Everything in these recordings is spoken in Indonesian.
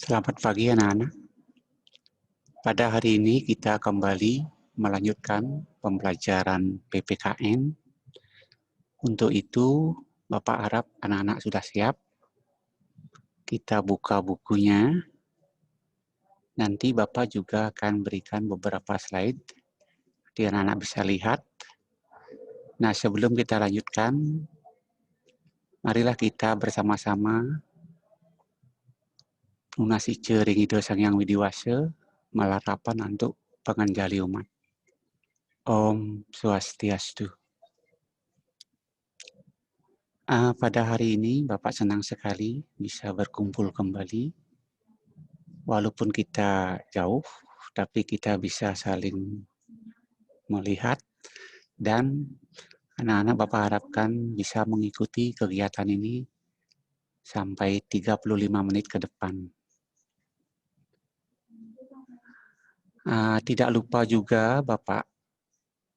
Selamat pagi anak-anak. Pada hari ini kita kembali melanjutkan pembelajaran PPKN. Untuk itu, Bapak harap anak-anak sudah siap. Kita buka bukunya. Nanti Bapak juga akan berikan beberapa slide. Jadi anak-anak bisa lihat. Nah, sebelum kita lanjutkan, marilah kita bersama-sama lunasi cering itu sang yang widiwase, melarapan untuk penganjali umat. Om Swastiastu. Pada hari ini Bapak senang sekali bisa berkumpul kembali. Walaupun kita jauh, tapi kita bisa saling melihat dan anak-anak Bapak harapkan bisa mengikuti kegiatan ini sampai 35 menit ke depan. Tidak lupa juga Bapak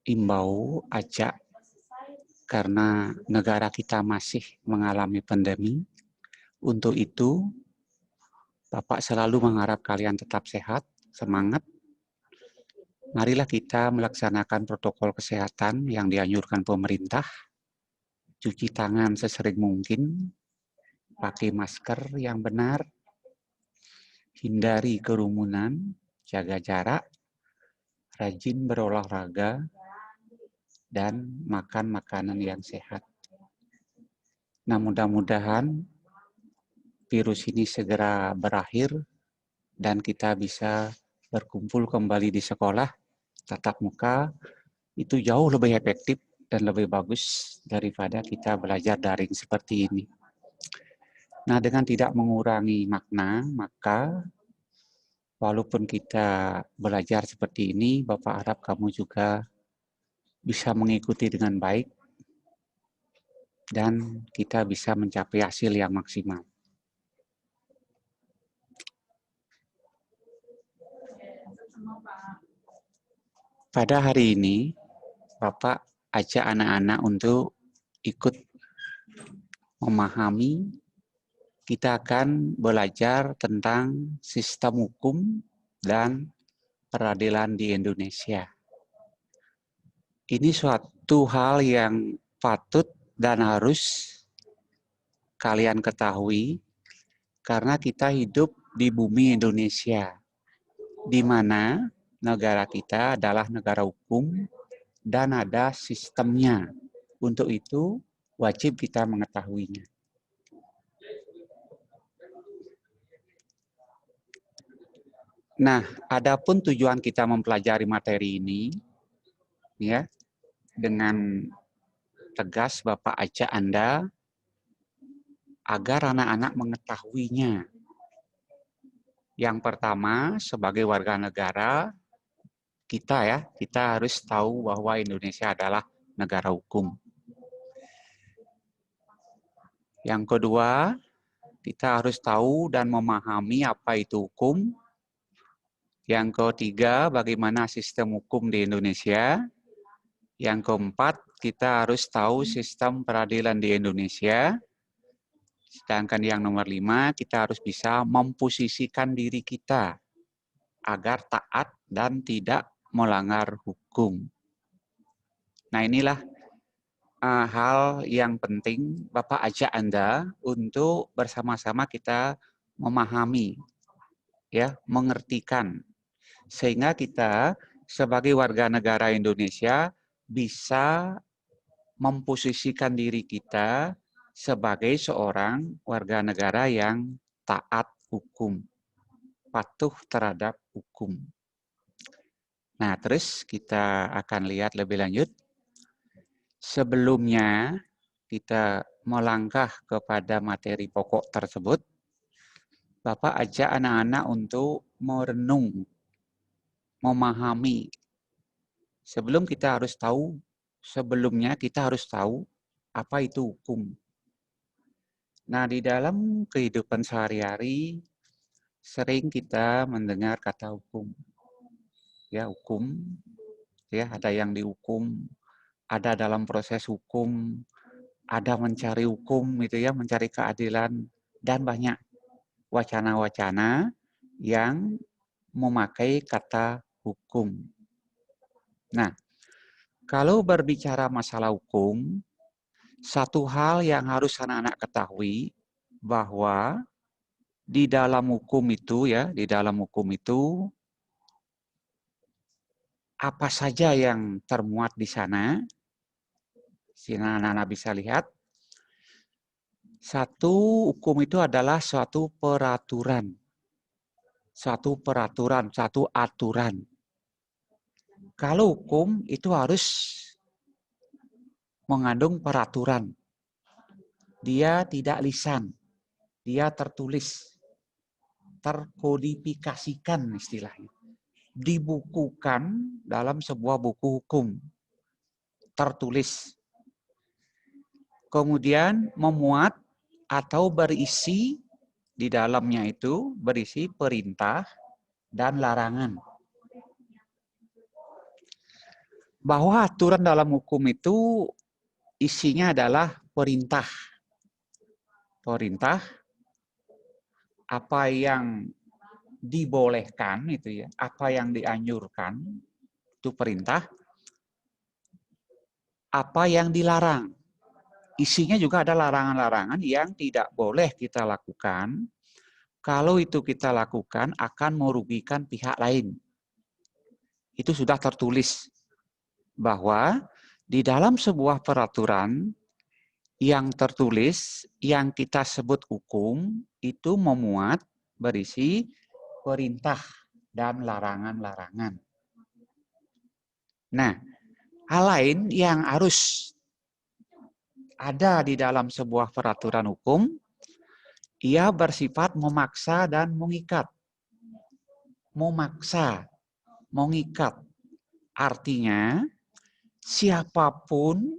imbau, ajak, karena negara kita masih mengalami pandemi. Untuk itu, Bapak selalu mengharap kalian tetap sehat, semangat. Marilah kita melaksanakan protokol kesehatan yang dianjurkan pemerintah. Cuci tangan sesering mungkin, pakai masker yang benar, hindari kerumunan, jaga jarak, rajin berolahraga, dan makan makanan yang sehat. Nah, mudah-mudahan virus ini segera berakhir dan kita bisa berkumpul kembali di sekolah tatap muka. Itu jauh lebih efektif dan lebih bagus daripada kita belajar daring seperti ini. Nah, dengan tidak mengurangi makna, maka walaupun kita belajar seperti ini, Bapak harap kamu juga bisa mengikuti dengan baik dan kita bisa mencapai hasil yang maksimal. Pada hari ini, Bapak ajak anak-anak untuk ikut memahami. Kita akan belajar tentang sistem hukum dan peradilan di Indonesia. Ini suatu hal yang patut dan harus kalian ketahui karena kita hidup di bumi Indonesia, di mana negara kita adalah negara hukum dan ada sistemnya. Untuk itu wajib kita mengetahuinya. Nah, adapun tujuan kita mempelajari materi ini, ya, dengan tegas Bapak ajak Anda agar anak-anak mengetahuinya. Yang pertama, sebagai warga negara, kita harus tahu bahwa Indonesia adalah negara hukum. Yang kedua, kita harus tahu dan memahami apa itu hukum. Yang ketiga, bagaimana sistem hukum di Indonesia. Yang keempat, kita harus tahu sistem peradilan di Indonesia. Sedangkan yang nomor 5, kita harus bisa memposisikan diri kita agar taat dan tidak melanggar hukum. Nah, inilah hal yang penting Bapak ajak Anda untuk bersama-sama kita memahami, ya, mengertikan. Sehingga kita sebagai warga negara Indonesia bisa memposisikan diri kita sebagai seorang warga negara yang taat hukum, patuh terhadap hukum. Nah, terus kita akan lihat lebih lanjut. Sebelumnya kita melangkah kepada materi pokok tersebut, Bapak ajak anak-anak untuk merenung, memahami. Sebelum kita harus tahu, sebelumnya kita harus tahu apa itu hukum. Nah, di dalam kehidupan sehari-hari sering kita mendengar kata hukum. Ya, hukum, ya, ada yang dihukum, ada dalam proses hukum, ada mencari hukum, gitu ya, mencari keadilan, dan banyak. wacana-wacana yang memakai kata hukum. Nah, kalau berbicara masalah hukum, satu hal yang harus anak-anak ketahui bahwa di dalam hukum itu apa saja yang termuat di sana. Sini anak-anak bisa lihat. Satu, hukum itu adalah suatu peraturan. Satu aturan. Kalau hukum itu harus mengandung peraturan. Dia tidak lisan, dia tertulis, terkodifikasikan istilahnya. Dibukukan dalam sebuah buku hukum, tertulis. Kemudian memuat atau berisi di dalamnya itu berisi perintah dan larangan. Bahwa aturan dalam hukum itu isinya adalah perintah. Perintah, apa yang dibolehkan itu ya, apa yang dianjurkan itu perintah, apa yang dilarang. Isinya juga ada larangan-larangan yang tidak boleh kita lakukan. Kalau itu kita lakukan akan merugikan pihak lain. Itu sudah tertulis bahwa di dalam sebuah peraturan yang tertulis, yang kita sebut hukum, itu memuat berisi perintah dan larangan-larangan. Nah, hal lain yang harus ada di dalam sebuah peraturan hukum, ia bersifat memaksa dan mengikat. Memaksa, mengikat. Artinya, siapapun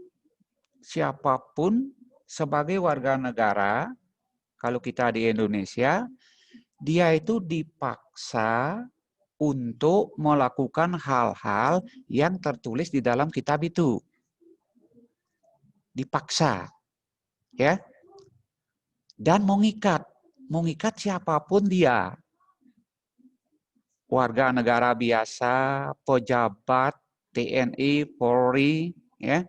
sebagai warga negara, kalau kita di Indonesia, dia itu dipaksa untuk melakukan hal-hal yang tertulis di dalam kitab itu. Dipaksa, ya. Dan mengikat siapapun dia. Warga negara biasa, pejabat, TNI, Polri, ya.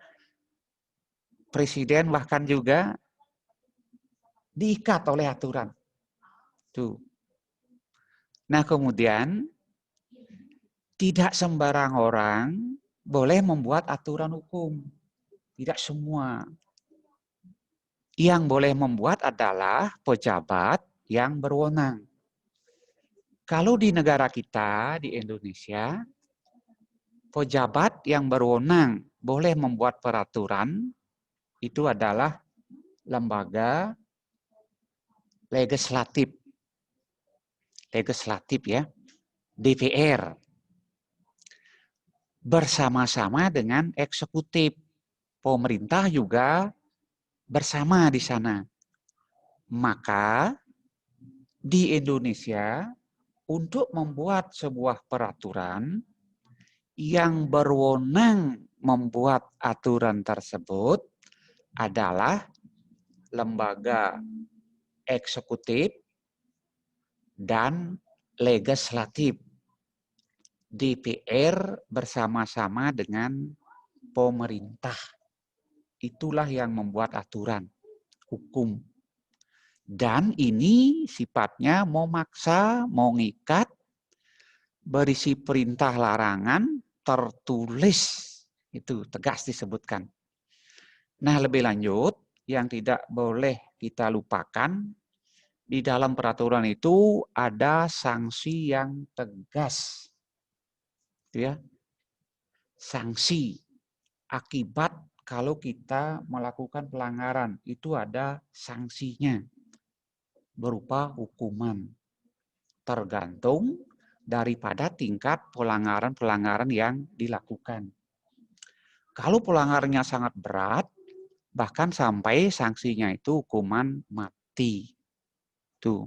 Presiden bahkan juga diikat oleh aturan. Tuh. Nah, kemudian tidak sembarang orang boleh membuat aturan hukum. Tidak semua. Yang boleh membuat adalah pejabat yang berwenang. Kalau di negara kita, di Indonesia, pejabat yang berwenang boleh membuat peraturan, itu adalah lembaga legislatif. Legislatif ya, DPR. Bersama-sama dengan eksekutif. Pemerintah juga bersama di sana. Maka di Indonesia untuk membuat sebuah peraturan yang berwenang membuat aturan tersebut adalah lembaga eksekutif dan legislatif. DPR bersama-sama dengan pemerintah. Itulah yang membuat aturan hukum. Dan ini sifatnya memaksa, mengikat, berisi perintah larangan, tertulis. Itu tegas disebutkan. Nah, lebih lanjut, yang tidak boleh kita lupakan, di dalam peraturan itu ada sanksi yang tegas. Ya. Sanksi akibat kalau kita melakukan pelanggaran, itu ada sanksinya berupa hukuman. Tergantung daripada tingkat pelanggaran-pelanggaran yang dilakukan. Kalau pelanggarannya sangat berat, bahkan sampai sanksinya itu hukuman mati. Tuh.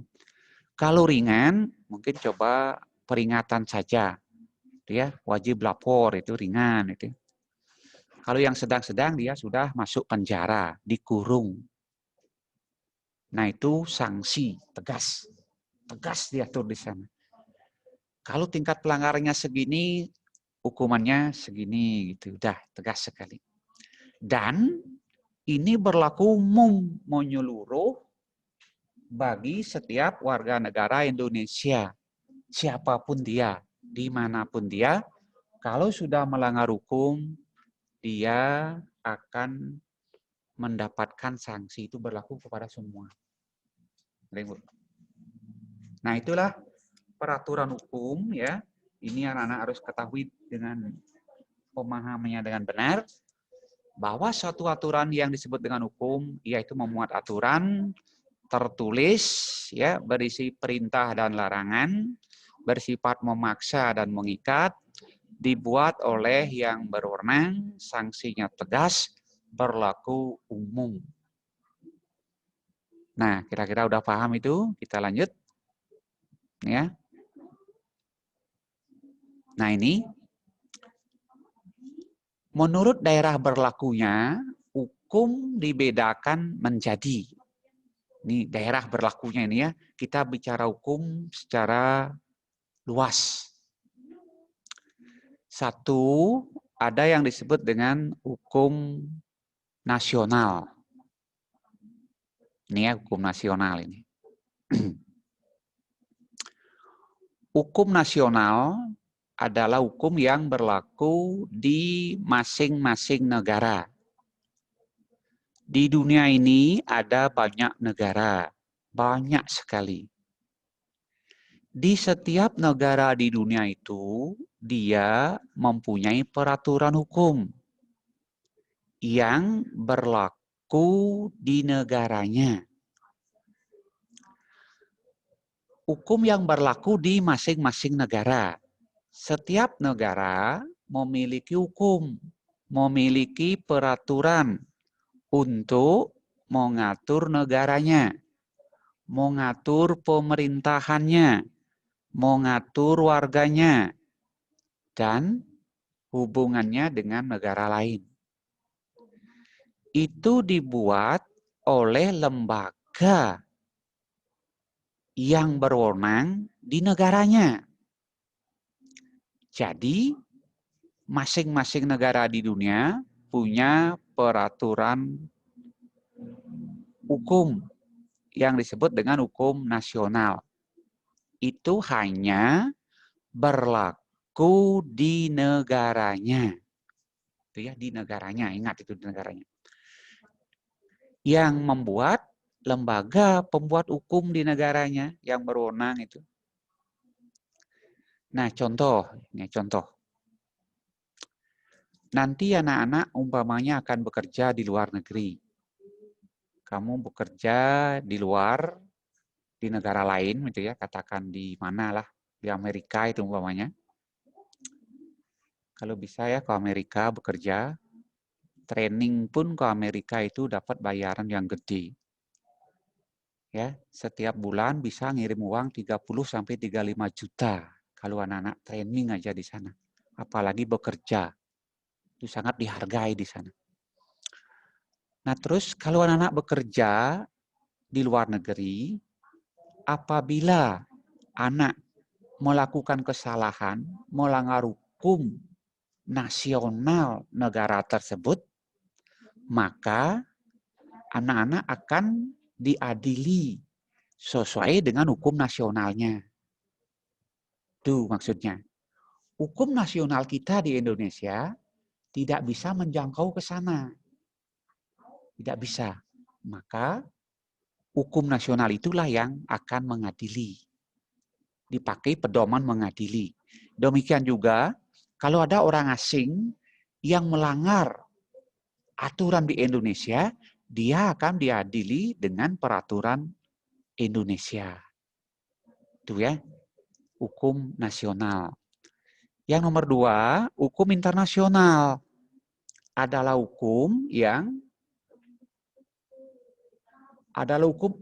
Kalau ringan, mungkin coba peringatan saja. Ya, wajib lapor itu ringan itu. Kalau yang sedang-sedang dia sudah masuk penjara, dikurung. Nah, itu sanksi tegas. tegas diatur di sana. Kalau tingkat pelanggarannya segini, hukumannya segini gitu. Udah tegas sekali. Dan ini berlaku umum menyeluruh bagi setiap warga negara Indonesia. Siapapun dia, dimanapun dia, kalau sudah melanggar hukum, dia akan mendapatkan sanksi. Itu berlaku kepada semua. Nah, itulah peraturan hukum ya. Ini anak-anak harus ketahui dengan pemahamannya dengan benar bahwa suatu aturan yang disebut dengan hukum yaitu memuat aturan tertulis ya berisi perintah dan larangan, bersifat memaksa dan mengikat, dibuat oleh yang berwenang, sanksinya tegas, berlaku umum. Nah, kira-kira udah paham itu? Kita lanjut. Ya. Nah, ini menurut daerah berlakunya, hukum dibedakan menjadi. Ini daerah berlakunya ini ya, kita bicara hukum secara luas. Satu, ada yang disebut dengan hukum nasional. Ini ya, hukum nasional ini. Hukum nasional adalah hukum yang berlaku di masing-masing negara. Di dunia ini ada banyak negara, banyak sekali. Di setiap negara di dunia itu, dia mempunyai peraturan hukum yang berlaku di negaranya. Hukum yang berlaku di masing-masing negara. Setiap negara memiliki hukum, memiliki peraturan untuk mengatur negaranya, mengatur pemerintahannya, mengatur warganya, dan hubungannya dengan negara lain. Itu dibuat oleh lembaga yang berwenang di negaranya. Jadi, masing-masing negara di dunia punya peraturan hukum yang disebut dengan hukum nasional. Itu hanya berlaku di negaranya. Itu ya, di negaranya, ingat itu di negaranya. Yang membuat lembaga pembuat hukum di negaranya yang berwenang itu. Nah, contoh. Nanti anak-anak umpamanya akan bekerja di luar negeri. Kamu bekerja di luar, di negara lain gitu ya, katakan di mana lah, di Amerika itu umpamanya. Kalau bisa ya ke Amerika bekerja, training pun ke Amerika itu dapat bayaran yang gede. Ya, setiap bulan bisa ngirim uang 30 sampai 35 juta kalau anak-anak training aja di sana. Apalagi bekerja. Itu sangat dihargai di sana. Nah, terus kalau anak-anak bekerja di luar negeri, apabila anak melakukan kesalahan, melanggar hukum nasional negara tersebut, maka anak-anak akan diadili sesuai dengan hukum nasionalnya. Itu maksudnya. Hukum nasional kita di Indonesia tidak bisa menjangkau ke sana. Tidak bisa. Maka hukum nasional itulah yang akan mengadili. Dipakai pedoman mengadili. Demikian juga kalau ada orang asing yang melanggar aturan di Indonesia, dia akan diadili dengan peraturan Indonesia. Itu ya, hukum nasional. Yang nomor 2, hukum internasional adalah hukum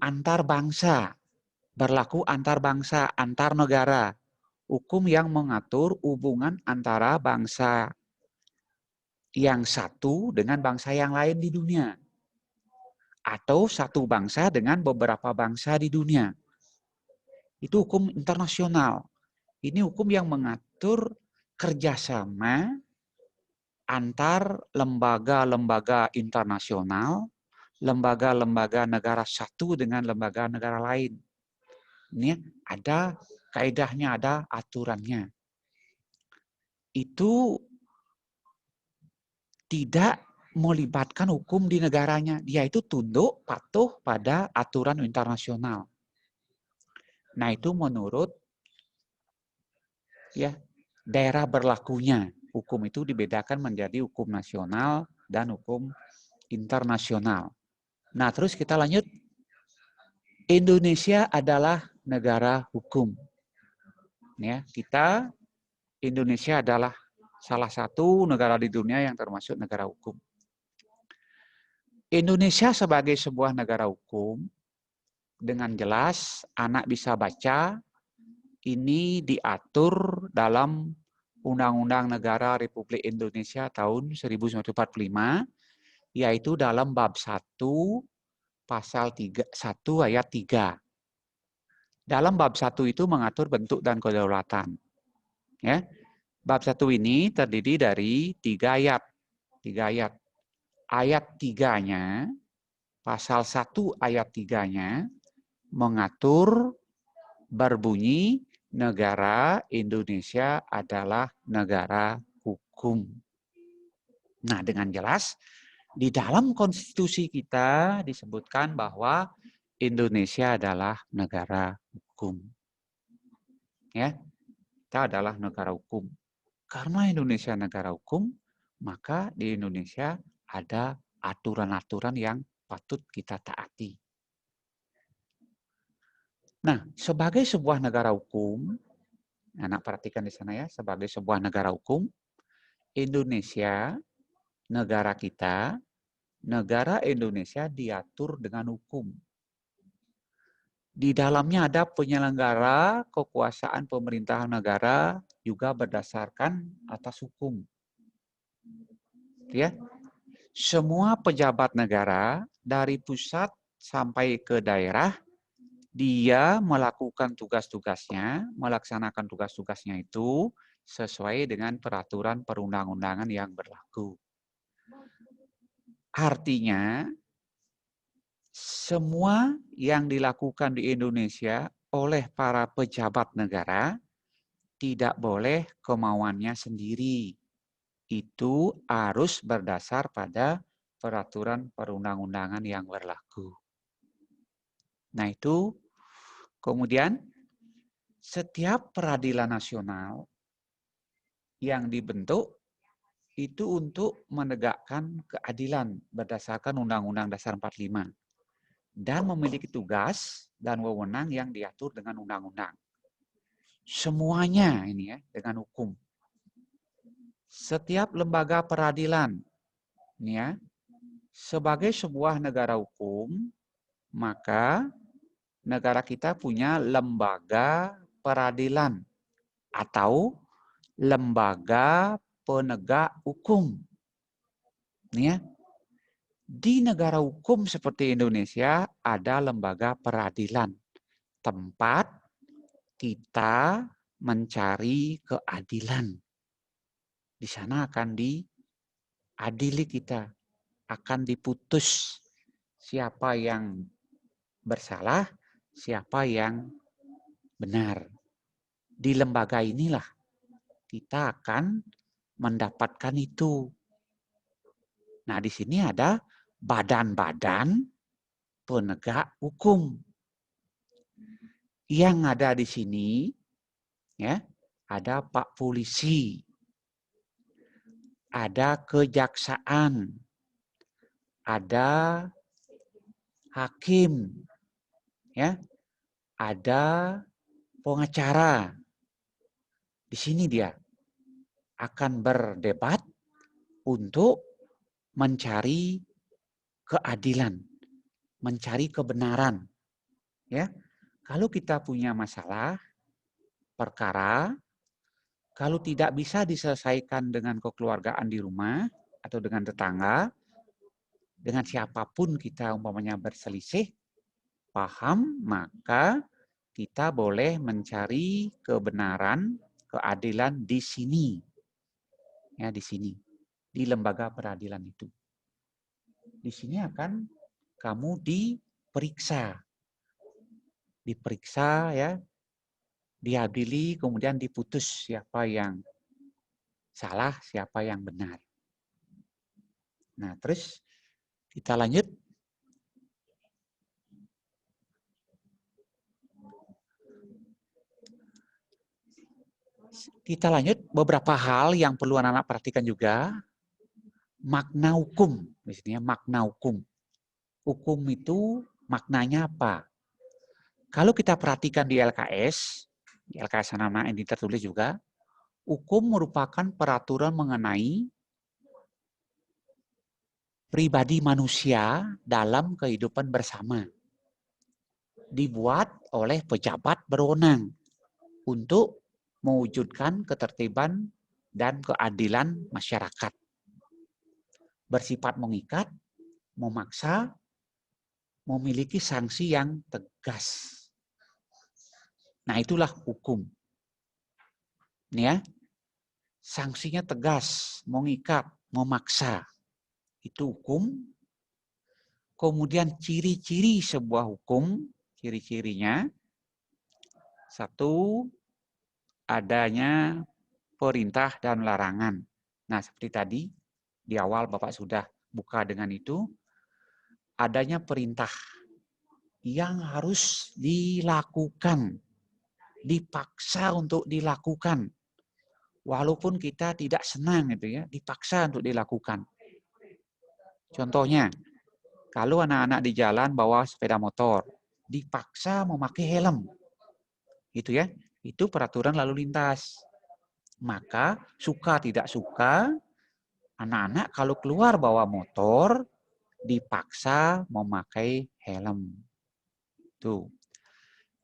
antar bangsa, berlaku antar bangsa, antar negara. Hukum yang mengatur hubungan antara bangsa yang satu dengan bangsa yang lain di dunia. Atau satu bangsa dengan beberapa bangsa di dunia. Itu hukum internasional. Ini hukum yang mengatur kerjasama antar lembaga-lembaga internasional, lembaga-lembaga negara satu dengan lembaga negara lain. Ini ada kaedahnya, ada aturannya. Itu tidak melibatkan hukum di negaranya. Dia itu tunduk, patuh pada aturan internasional. Nah, itu menurut ya daerah berlakunya. Hukum itu dibedakan menjadi hukum nasional dan hukum internasional. Nah, terus kita lanjut. Indonesia adalah negara hukum. Ya, Indonesia adalah salah satu negara di dunia yang termasuk negara hukum. Indonesia sebagai sebuah negara hukum, dengan jelas anak bisa baca, ini diatur dalam Undang-Undang Negara Republik Indonesia tahun 1945, yaitu dalam bab 1, pasal 1 ayat 3. Dalam bab 1 itu mengatur bentuk dan kedaulatan. Ya. Bab 1 ini terdiri dari 3 ayat. 3 ayat. Ayat 3-nya, pasal 1 ayat 3-nya mengatur berbunyi negara Indonesia adalah negara hukum. Nah, dengan jelas di dalam konstitusi kita disebutkan bahwa Indonesia adalah negara hukum. Ya, kita adalah negara hukum. Karena Indonesia negara hukum, maka di Indonesia ada aturan-aturan yang patut kita taati. Nah, sebagai sebuah negara hukum, anak perhatikan di sana ya, sebagai sebuah negara hukum, Indonesia, negara kita, negara Indonesia diatur dengan hukum. Di dalamnya ada penyelenggara kekuasaan pemerintahan negara juga berdasarkan atas hukum. Ya, semua pejabat negara dari pusat sampai ke daerah, dia melakukan tugas-tugasnya, melaksanakan tugas-tugasnya itu sesuai dengan peraturan perundang-undangan yang berlaku. Artinya, semua yang dilakukan di Indonesia oleh para pejabat negara tidak boleh kemauannya sendiri. Itu harus berdasar pada peraturan perundang-undangan yang berlaku. Nah, itu kemudian setiap peradilan nasional yang dibentuk itu untuk menegakkan keadilan berdasarkan Undang-Undang Dasar 45 dan memiliki tugas dan wewenang yang diatur dengan undang-undang. Semuanya ini ya dengan hukum. Setiap lembaga peradilan ini ya sebagai sebuah negara hukum, maka negara kita punya lembaga peradilan atau lembaga penegak hukum. Nih ya. Di negara hukum seperti Indonesia ada lembaga peradilan, tempat kita mencari keadilan. Di sana akan diadili kita, akan diputus siapa yang bersalah, siapa yang benar. Di lembaga inilah kita akan mendapatkan itu. Nah, di sini ada badan-badan penegak hukum. Yang ada di sini ya, ada Pak Polisi, ada Kejaksaan, ada Hakim, ya, ada pengacara. Di sini dia akan berdebat untuk mencari keadilan, mencari kebenaran. Ya, kalau kita punya masalah, perkara, kalau tidak bisa diselesaikan dengan kekeluargaan di rumah atau dengan tetangga, dengan siapapun kita umpamanya berselisih, paham, maka kita boleh mencari kebenaran, keadilan di sini. Ya, di sini. Di lembaga peradilan itu. Di sini akan kamu diperiksa. Diperiksa ya, diadili, kemudian diputus siapa yang salah, siapa yang benar. Nah, terus kita lanjut. Kita lanjut beberapa hal yang perlu anak-anak perhatikan juga. Makna hukum, misalnya makna hukum. Hukum itu maknanya apa? Kalau kita perhatikan di LKS anak-anak ini tertulis juga, hukum merupakan peraturan mengenai pribadi manusia dalam kehidupan bersama. Dibuat oleh pejabat berwenang untuk mewujudkan ketertiban dan keadilan masyarakat. Bersifat mengikat, memaksa, memiliki sanksi yang tegas. Nah, itulah hukum. Ini ya, sanksinya tegas, mengikat, memaksa. Itu hukum. Kemudian ciri-ciri sebuah hukum, ciri-cirinya, satu, adanya perintah dan larangan. Nah, seperti tadi, di awal Bapak sudah buka dengan itu, adanya perintah yang harus dilakukan, dipaksa untuk dilakukan. Walaupun kita tidak senang gitu ya, dipaksa untuk dilakukan. Contohnya, kalau anak-anak di jalan bawa sepeda motor, dipaksa memakai helm. Gitu ya. Itu peraturan lalu lintas. Maka suka tidak suka, anak-anak kalau keluar bawa motor, dipaksa memakai helm. Tuh.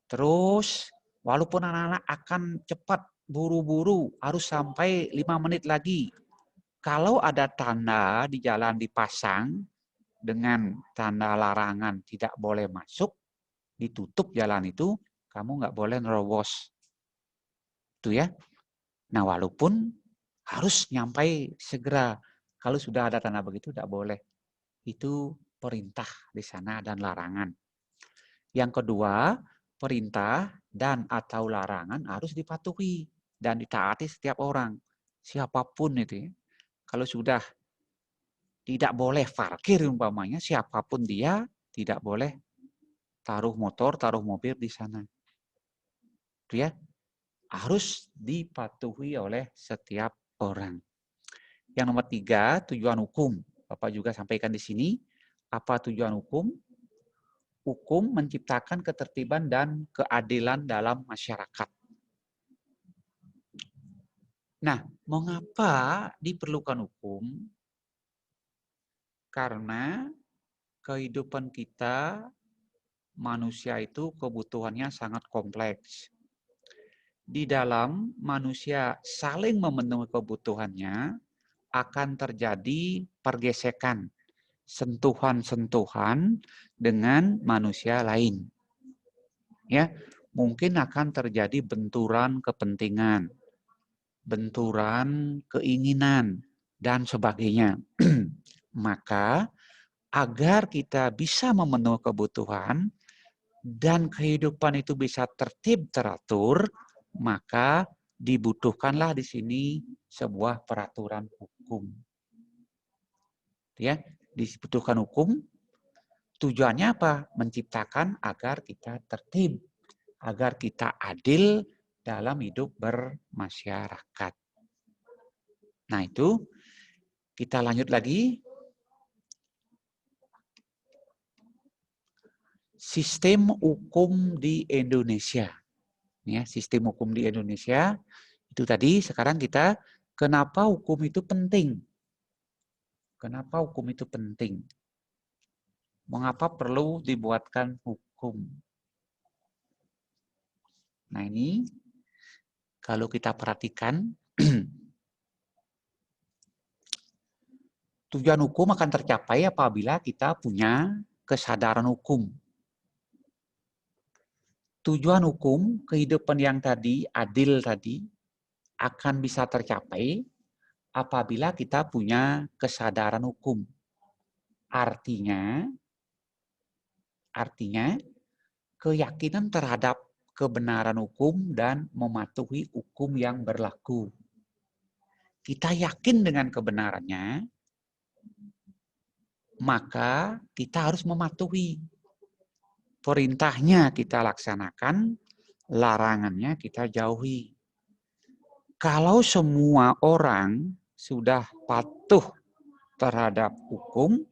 Terus, walaupun anak-anak akan cepat, buru-buru, harus sampai 5 menit lagi. Kalau ada tanda di jalan dipasang, dengan tanda larangan tidak boleh masuk, ditutup jalan itu, kamu nggak boleh nerobos. Itu ya. Nah, walaupun harus nyampai segera. Kalau sudah ada tanda begitu, tidak boleh. Itu perintah di sana dan larangan. Yang kedua, perintah dan atau larangan harus dipatuhi dan ditaati setiap orang. Siapapun itu ya. Kalau sudah tidak boleh parkir umpamanya, siapapun dia tidak boleh taruh motor, taruh mobil di sana. Itu ya. Harus dipatuhi oleh setiap orang. Yang nomor 3, tujuan hukum. Bapak juga sampaikan di sini. Apa tujuan hukum? Hukum menciptakan ketertiban dan keadilan dalam masyarakat. Nah, mengapa diperlukan hukum? Karena kehidupan kita, manusia itu kebutuhannya sangat kompleks. Di dalam manusia saling memenuhi kebutuhannya, akan terjadi pergesekan, sentuhan-sentuhan dengan manusia lain. Ya, mungkin akan terjadi benturan kepentingan, benturan keinginan, dan sebagainya. Maka, agar kita bisa memenuhi kebutuhan dan kehidupan itu bisa tertib teratur, maka dibutuhkanlah di sini sebuah peraturan hukum. Ya, dibutuhkan hukum. Tujuannya apa? Menciptakan agar kita tertib, agar kita adil dalam hidup bermasyarakat. Nah, itu kita lanjut lagi. Sistem hukum di Indonesia. Ya, sistem hukum di Indonesia itu tadi. Sekarang kita kenapa hukum itu penting? Kenapa hukum itu penting? Mengapa perlu dibuatkan hukum? Nah, ini kalau kita perhatikan, tujuan hukum akan tercapai apabila kita punya kesadaran hukum. tujuan hukum, kehidupan yang tadi, adil tadi, akan bisa tercapai apabila kita punya kesadaran hukum. Artinya keyakinan terhadap kebenaran hukum dan mematuhi hukum yang berlaku. Kita yakin dengan kebenarannya, maka kita harus mematuhi. Perintahnya kita laksanakan, larangannya kita jauhi. Kalau semua orang sudah patuh terhadap hukum,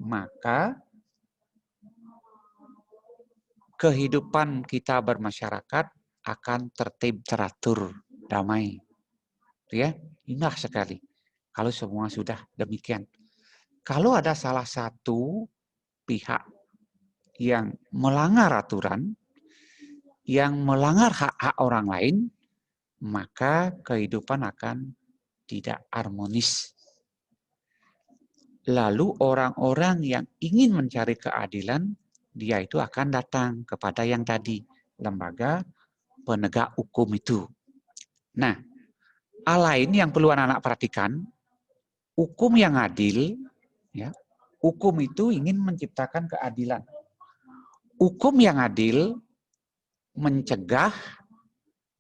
maka kehidupan kita bermasyarakat akan tertib, teratur, damai. Ya, indah sekali kalau semua sudah demikian. Kalau ada salah satu pihak yang melanggar aturan, yang melanggar hak-hak orang lain, maka kehidupan akan tidak harmonis. Lalu orang-orang yang ingin mencari keadilan, dia itu akan datang kepada yang tadi, lembaga penegak hukum itu. Nah, hal lain yang perlu anak-anak perhatikan, hukum yang adil, ya, hukum itu ingin menciptakan keadilan. Hukum yang adil mencegah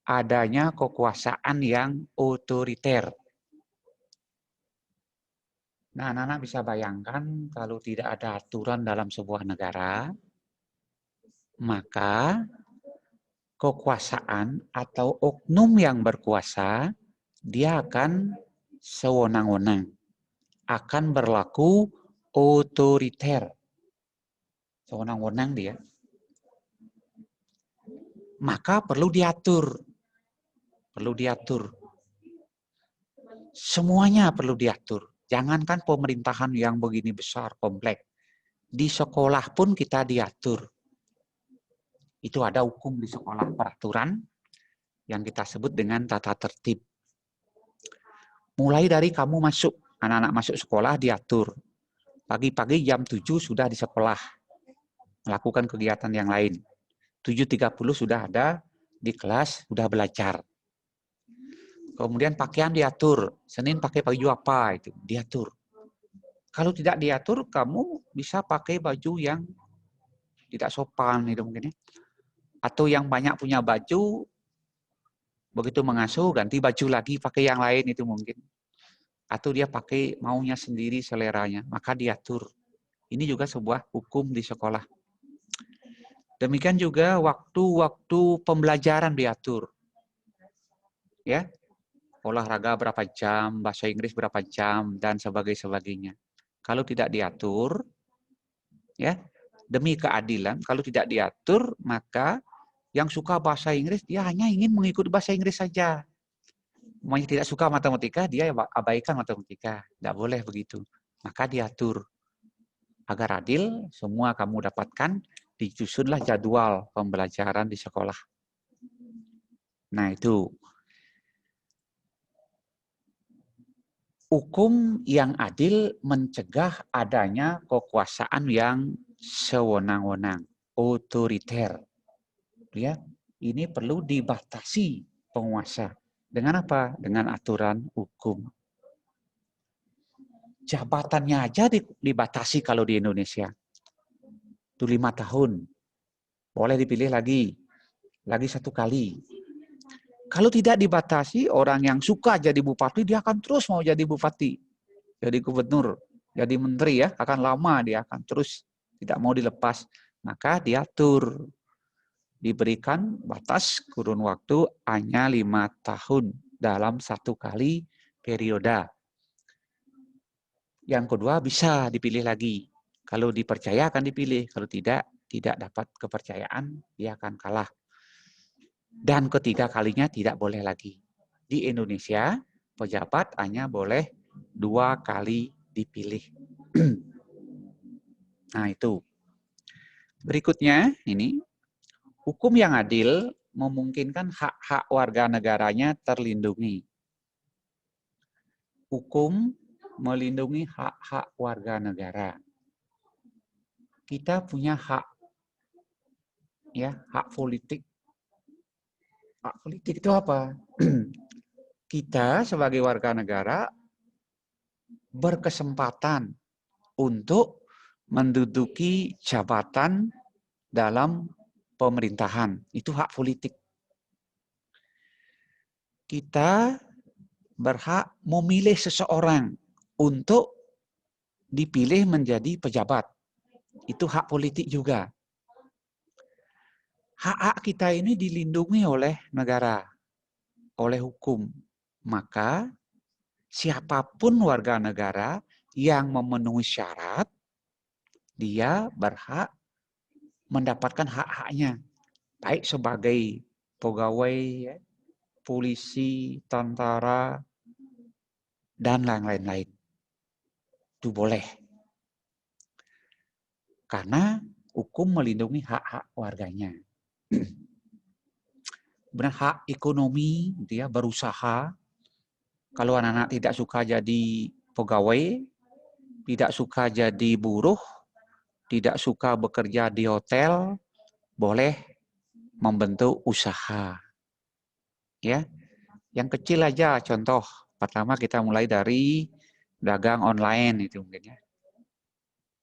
adanya kekuasaan yang otoriter. Nah, anak-anak bisa bayangkan kalau tidak ada aturan dalam sebuah negara, maka kekuasaan atau oknum yang berkuasa, dia akan sewenang-wenang, akan berlaku otoriter. Sewenang-wenang dia. Maka perlu diatur. Perlu diatur. Semuanya perlu diatur. Jangankan pemerintahan yang begini besar, kompleks. Di sekolah pun kita diatur. Itu ada hukum di sekolah, peraturan yang kita sebut dengan tata tertib. Mulai dari kamu masuk, anak-anak masuk sekolah diatur. Pagi-pagi jam 7 sudah di sekolah. Melakukan kegiatan yang lain. 7.30 sudah ada di kelas, sudah belajar. Kemudian pakaian diatur. Senin pakai baju apa, itu diatur. Kalau tidak diatur, kamu bisa pakai baju yang tidak sopan, itu mungkin ya. Atau yang banyak punya baju, begitu mengasuh, ganti baju lagi, pakai yang lain, itu mungkin. Atau dia pakai maunya sendiri, seleranya, maka diatur. Ini juga sebuah hukum di sekolah. Demikian juga waktu-waktu pembelajaran diatur. Ya, olahraga berapa jam, bahasa Inggris berapa jam, dan sebagainya. Kalau tidak diatur, ya, demi keadilan, kalau tidak diatur, maka yang suka bahasa Inggris, dia hanya ingin mengikuti bahasa Inggris saja. Yang tidak suka matematika, dia abaikan matematika. Tidak boleh begitu. Maka diatur. Agar adil, semua kamu dapatkan, disusunlah jadwal pembelajaran di sekolah. Nah, itu. Hukum yang adil mencegah adanya kekuasaan yang sewenang-wenang, otoriter. Ya, ini perlu dibatasi penguasa. Dengan apa? Dengan aturan hukum. Jabatannya aja dibatasi kalau di Indonesia. Itu 5 tahun. Boleh dipilih lagi 1 kali. Kalau tidak dibatasi, orang yang suka jadi bupati, dia akan terus mau jadi bupati. Jadi gubernur, jadi menteri ya, akan lama dia akan terus tidak mau dilepas. Maka diatur. Diberikan batas kurun waktu hanya 5 tahun dalam 1 kali periode. Yang kedua bisa dipilih lagi. Kalau dipercaya akan dipilih, kalau tidak dapat kepercayaan, dia akan kalah. Dan ketiga kalinya tidak boleh lagi. Di Indonesia, pejabat hanya boleh 2 kali dipilih. Nah itu. Berikutnya ini, hukum yang adil memungkinkan hak-hak warga negaranya terlindungi. Hukum melindungi hak-hak warga negara. Kita punya hak. Ya, hak politik. Hak politik itu apa? Kita sebagai warga negara berkesempatan untuk menduduki jabatan dalam pemerintahan. Itu hak politik. Kita berhak memilih seseorang untuk dipilih menjadi pejabat. Itu hak politik juga. Hak-hak kita ini dilindungi oleh negara, oleh hukum. Maka siapapun warga negara yang memenuhi syarat, dia berhak mendapatkan hak-haknya. Baik sebagai pegawai, ya, polisi, tentara, dan lain-lain. Itu boleh. Karena hukum melindungi hak-hak warganya. Benar, hak ekonomi, dia berusaha. Kalau anak-anak tidak suka jadi pegawai, tidak suka jadi buruh, tidak suka bekerja di hotel, boleh membentuk usaha. Ya, yang kecil aja contoh. Pertama kita mulai dari dagang online itu mungkin ya.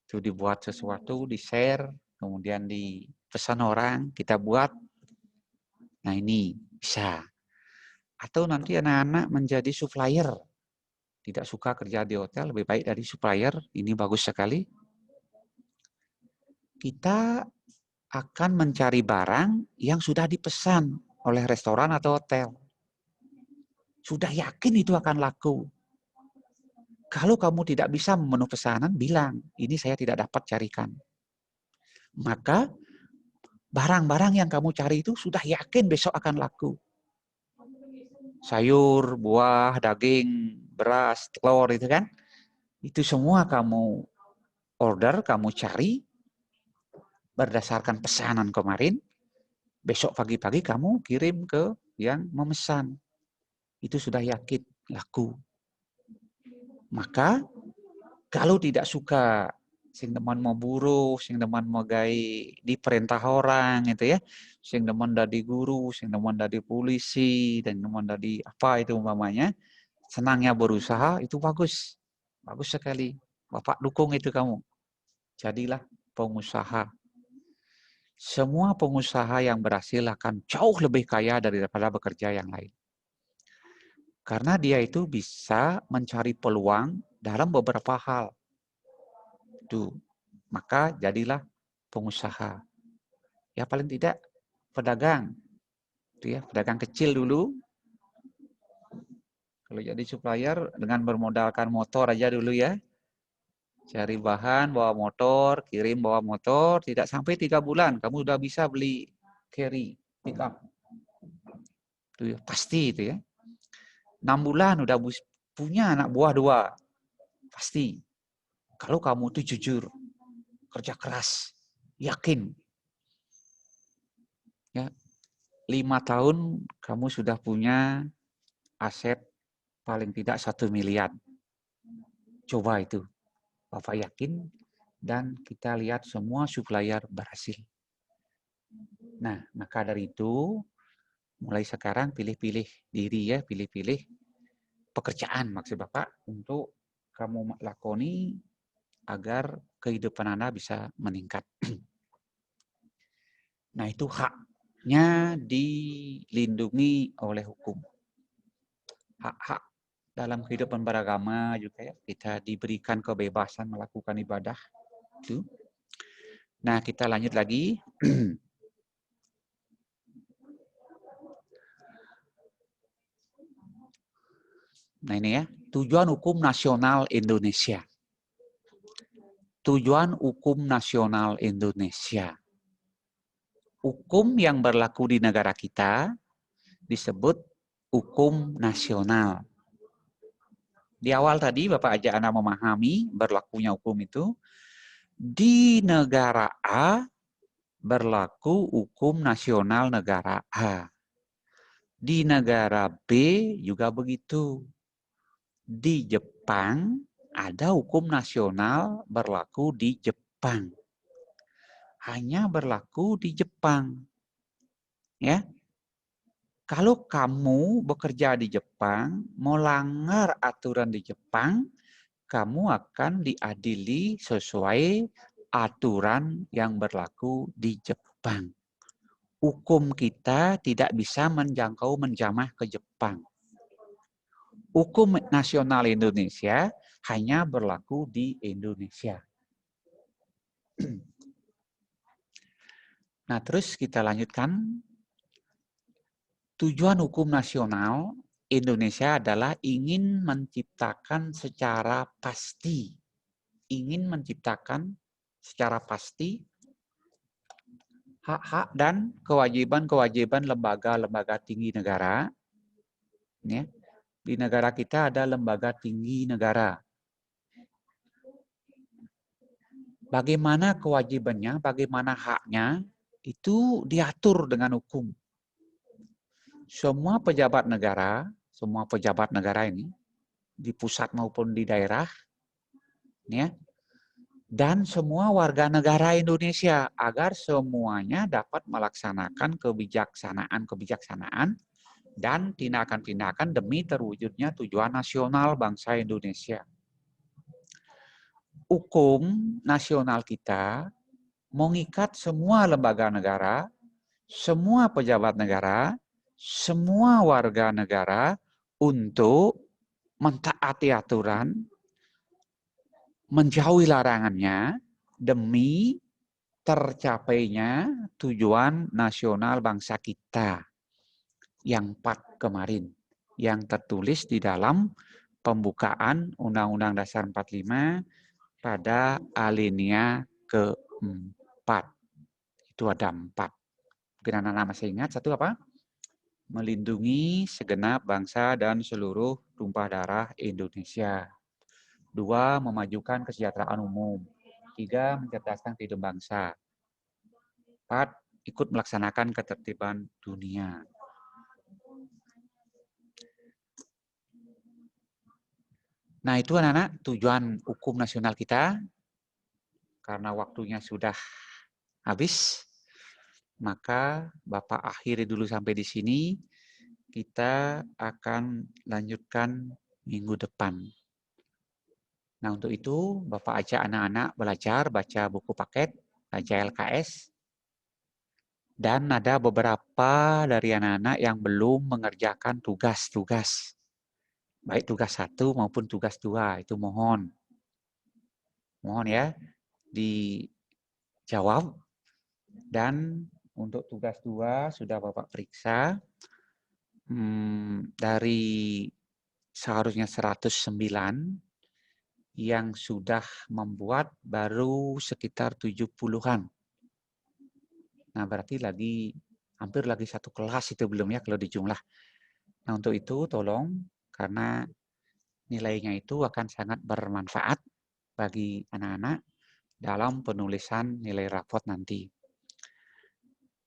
Itu dibuat sesuatu, di-share, kemudian dipesan orang, kita buat. Nah ini bisa. Atau nanti anak-anak menjadi supplier. Tidak suka kerja di hotel, lebih baik dari supplier. Ini bagus sekali. Kita akan mencari barang yang sudah dipesan oleh restoran atau hotel. Sudah yakin itu akan laku. Kalau kamu tidak bisa memenuhi pesanan, bilang, ini saya tidak dapat carikan. Maka barang-barang yang kamu cari itu sudah yakin besok akan laku. Sayur, buah, daging, beras, telur itu kan. Itu semua kamu order, kamu cari berdasarkan pesanan kemarin. Besok pagi-pagi kamu kirim ke yang memesan. Itu sudah yakin laku. Maka kalau tidak suka sing demen mau buruh, sing demen mau gai diperintah orang itu ya, sing demen dadi guru, sing demen dadi polisi, dan demen dadi apa itu umpamanya, senangnya berusaha itu bagus. Bagus sekali. Bapak dukung itu kamu. Jadilah pengusaha. Semua pengusaha yang berhasil akan jauh lebih kaya daripada bekerja yang lain. Karena dia itu bisa mencari peluang dalam beberapa hal. Tuh, maka jadilah pengusaha. Ya paling tidak pedagang. Tuh ya, pedagang kecil dulu. Kalau jadi supplier dengan bermodalkan motor aja dulu ya. Cari bahan, bawa motor, kirim bawa motor, tidak sampai 3 bulan kamu udah bisa beli carry, pick up. Tuh ya, pasti itu ya. 6 bulan udah punya anak buah 2. Pasti. Kalau kamu tuh jujur, kerja keras, yakin. Ya, 5 tahun kamu sudah punya aset paling tidak 1 miliar. Coba itu. Bapak yakin dan kita lihat semua supplier berhasil. Nah, maka dari itu mulai sekarang pilih-pilih diri ya, pilih-pilih pekerjaan maksud Bapak untuk kamu lakoni agar kehidupan Anda bisa meningkat. Nah, itu haknya dilindungi oleh hukum. Hak-hak dalam kehidupan beragama juga ya, kita diberikan kebebasan melakukan ibadah. Itu. Nah, kita lanjut lagi. Nah, ini ya, tujuan hukum nasional Indonesia. Tujuan hukum nasional Indonesia. Hukum yang berlaku di negara kita disebut hukum nasional. Di awal tadi Bapak ajak Anda memahami berlakunya hukum itu. Di negara A berlaku hukum nasional negara A. Di negara B juga begitu. Di Jepang ada hukum nasional berlaku di Jepang. hanya berlaku di Jepang. Ya, kalau kamu bekerja di Jepang, melanggar aturan di Jepang, kamu akan diadili sesuai aturan yang berlaku di Jepang. Hukum kita tidak bisa menjamah ke Jepang. Hukum nasional Indonesia hanya berlaku di Indonesia. Nah, terus kita lanjutkan. Tujuan hukum nasional Indonesia adalah ingin menciptakan secara pasti. Ingin menciptakan secara pasti hak-hak dan kewajiban-kewajiban lembaga-lembaga tinggi negara. Ya. Di negara kita ada lembaga tinggi negara. Bagaimana kewajibannya, bagaimana haknya, itu diatur dengan hukum. Semua pejabat negara ini, di pusat maupun di daerah, ya, dan semua warga negara Indonesia, agar semuanya dapat melaksanakan kebijaksanaan dan tindakan-tindakan demi terwujudnya tujuan nasional bangsa Indonesia. Hukum nasional kita mengikat semua lembaga negara, semua pejabat negara, semua warga negara untuk mentaati aturan, menjauhi larangannya demi tercapainya tujuan nasional bangsa kita yang 4 kemarin, yang tertulis di dalam pembukaan Undang-Undang Dasar 45 pada alinea ke-4. Itu ada 4. Mungkin anak-anak masih ingat, satu apa? Melindungi segenap bangsa dan seluruh tumpah darah Indonesia. 2, memajukan kesejahteraan umum. 3, mencerdaskan kehidupan bangsa. 4, ikut melaksanakan ketertiban dunia. Nah, itu anak-anak tujuan hukum nasional kita. Karena waktunya sudah habis, maka Bapak akhiri dulu sampai di sini. Kita akan lanjutkan minggu depan. Nah, untuk itu Bapak ajak anak-anak belajar baca buku paket, baca LKS. Dan ada beberapa dari anak-anak yang belum mengerjakan tugas-tugas. Baik tugas 1 maupun tugas 2, itu mohon ya dijawab. Dan untuk tugas 2 sudah Bapak periksa. Dari seharusnya 109 yang sudah membuat baru sekitar 70-an. Nah, berarti hampir lagi satu kelas itu belum ya kalau dijumlah. Nah, untuk itu tolong, karena nilainya itu akan sangat bermanfaat bagi anak-anak dalam penulisan nilai rapot nanti.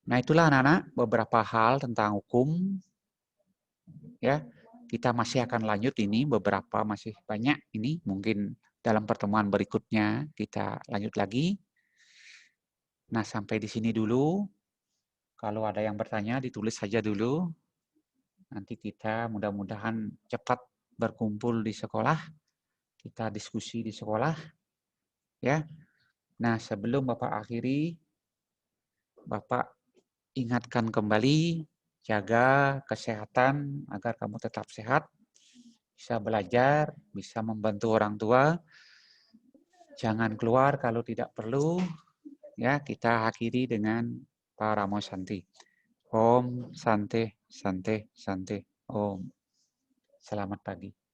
Nah, itulah anak-anak beberapa hal tentang hukum. Ya, kita masih akan lanjut ini, beberapa masih banyak ini, mungkin dalam pertemuan berikutnya kita lanjut lagi. Nah, sampai di sini dulu. Kalau ada yang bertanya, ditulis saja dulu. Nanti kita mudah-mudahan cepat berkumpul di sekolah. Kita diskusi di sekolah. Ya. Nah, sebelum Bapak akhiri, Bapak ingatkan kembali, jaga kesehatan agar kamu tetap sehat, bisa belajar, bisa membantu orang tua. Jangan keluar kalau tidak perlu. Ya, kita akhiri dengan Paramo Santi. Om Sante, Sante, Sante. Om. Selamat pagi.